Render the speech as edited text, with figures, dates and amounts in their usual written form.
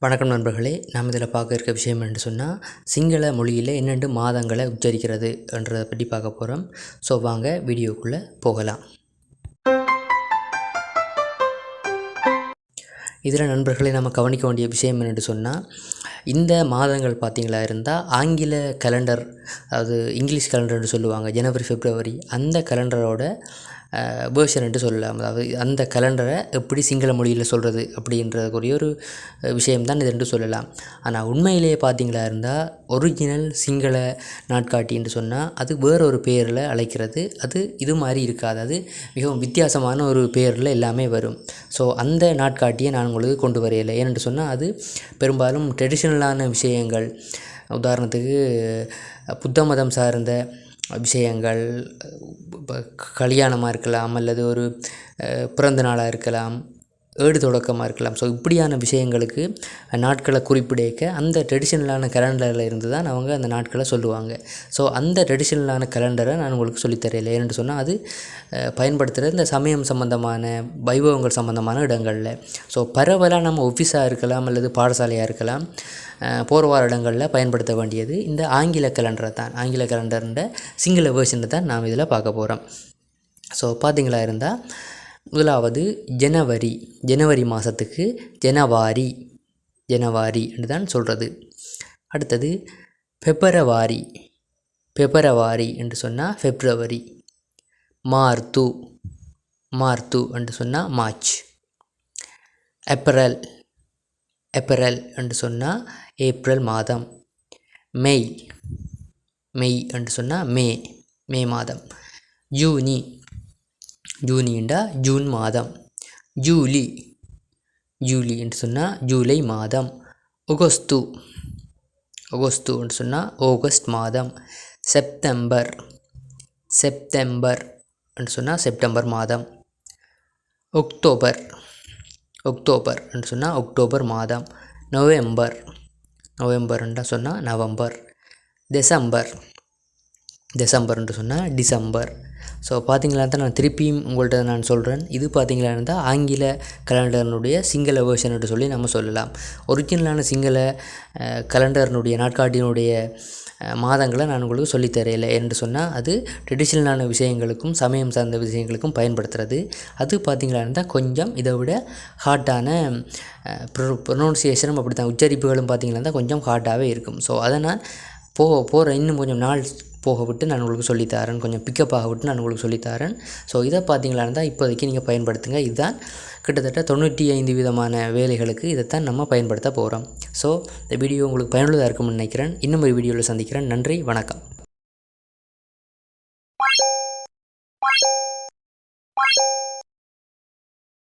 வணக்கம் நண்பர்களே, நாம் இதில் பார்க்க இருக்க விஷயம் என்று சொன்னால் சிங்கள மொழியில் என்னென்று மாதங்களை உச்சரிக்கிறது என்றதை பற்றி பார்க்க போகிறோம். ஸோ வாங்க வீடியோக்குள்ளே போகலாம். இதில் நண்பர்களே நம்ம கவனிக்க வேண்டிய விஷயம் என்னென்று சொன்னால், இந்த மாதங்கள் பார்த்திங்களா இருந்தால் ஆங்கில கேலண்டர், அதாவது இங்கிலீஷ் கேலண்டர்னு சொல்லுவாங்க, ஜனவரி பிப்ரவரி, அந்த கேலண்டரோட வேர்ஷன் என்று சொல்லலாம். அதாவது அந்த கேலண்டரை எப்படி சிங்கள மொழியில் சொல்கிறது அப்படின்றதுக்குரிய ஒரு விஷயம்தான் இது என்று சொல்லலாம். ஆனால் உண்மையிலேயே பார்த்திங்களா இருந்தால் ஒரிஜினல் சிங்கள நாட்காட்டி என்று சொன்னால் அது வேறொரு பேரில் அழைக்கிறது. அது இது மாதிரி இருக்காது, அது மிகவும் வித்தியாசமான ஒரு பேரில் எல்லாமே வரும். ஸோ அந்த நாட்காட்டியை நான் உங்களுக்கு கொண்டு வரையலை. ஏனென்று சொன்னால் அது பெரும்பாலும் ட்ரெடிஷ்னலான விஷயங்கள், உதாரணத்துக்கு புத்த மதம் சார்ந்த விஷயங்கள், கல்யாணமாக இருக்கலாம், அல்லது ஒரு பிறந்த நாளாக இருக்கலாம், ஏடு தொடக்கமாக இருக்கலாம். ஸோ இப்படியான விஷயங்களுக்கு நாட்களை குறிப்பிடக்க அந்த ட்ரெடிஷ்னலான கேலண்டரில் இருந்து தான் அவங்க அந்த நாட்களை சொல்லுவாங்க. ஸோ அந்த ட்ரெடிஷ்னலான கேலண்டரை நான் உங்களுக்கு சொல்லித்தரையில்லை. ஏன்னு சொன்னால் அது பயன்படுத்துகிற இந்த சமயம் சம்பந்தமான வைபவங்கள் சம்பந்தமான இடங்களில். ஸோ பரவலாக நம்ம ஆஃபீஸாக இருக்கலாம் அல்லது பாடசாலையாக இருக்கலாம், போகிற வார இடங்களில் பயன்படுத்த வேண்டியது இந்த ஆங்கில கேலண்டரை தான். ஆங்கில கேலண்டர்ன்ற சிங்கள வேர்ஷனை தான் நாம் இதில் பார்க்க போகிறோம். ஸோ பார்த்திங்களா இருந்தால் முதலாவது ஜனவரி மாதத்துக்கு ஜனவாரி என்று தான் சொல்கிறது. அடுத்தது பெப்ரவாரி என்று சொன்னால் பிப்ரவரி. மார்த்து என்று சொன்னால் மார்ச். ஏப்ரல் என்று சொன்னால் ஏப்ரல் மாதம். மெய் என்று சொன்னால் மே மாதம். ஜூனி என்றால் ஜூன் மாதம். ஜூலி என்று சொன்னால் ஜூலை மாதம். ஆகஸ்ட் என்று சொன்னால் ஆகஸ்ட் மாதம். செப்டம்பர் என்று சொன்னால் செப்டம்பர் மாதம். அக்டோபர் என்று சொன்னால் அக்டோபர் மாதம். நவம்பர் என்று சொன்னால் நவம்பர். டிசம்பர் என்று சொன்னால் டிசம்பர். ஸோ பார்த்திங்களா தான் நான் திருப்பியும் உங்கள்கிட்ட நான் சொல்கிறேன், இது பார்த்திங்களா இருந்தால் ஆங்கில கேலண்டர்னுடைய சிங்கள வேர்ஷன் என்று சொல்லி நம்ம சொல்லலாம். ஒரிஜினலான சிங்கள கேலண்டர்னுடைய நாட்காட்டியினுடைய மாதங்களை நான் உங்களுக்கு சொல்லித்தரையில்லை. என்று சொன்னால் அது ட்ரெடிஷ்னலான விஷயங்களுக்கும் சமயம் சார்ந்த விஷயங்களுக்கும் பயன்படுத்துகிறது. அது பார்த்திங்களா இருந்தால் கொஞ்சம் இதை விட ஹார்ட்டான ப்ரொனவுன்சியேஷனும் அப்படி தான், உச்சரிப்புகளும் பார்த்திங்களா இருந்தால் கொஞ்சம் ஹார்ட்டாகவே இருக்கும். ஸோ அதை நான் போகிற இன்னும் கொஞ்சம் நாள் போக விட்டு நான் உங்களுக்கு சொல்லித்தரேன், கொஞ்சம் பிக்கப்பாக விட்டு நான் உங்களுக்கு சொல்லித்தரேன். ஸோ இதை பார்த்திங்களா இருந்தால் இப்போதைக்கு நீங்கள் பயன்படுத்துங்க. இதுதான் கிட்டத்தட்ட 95% வேலைகளுக்கு இதைத்தான் நம்ம பயன்படுத்த போகிறோம். ஸோ இந்த வீடியோ உங்களுக்கு பயனுள்ளதாக இருக்கும்னு நினைக்கிறேன். இன்னும் ஒரு வீடியோவில் சந்திக்கிறேன். நன்றி, வணக்கம்.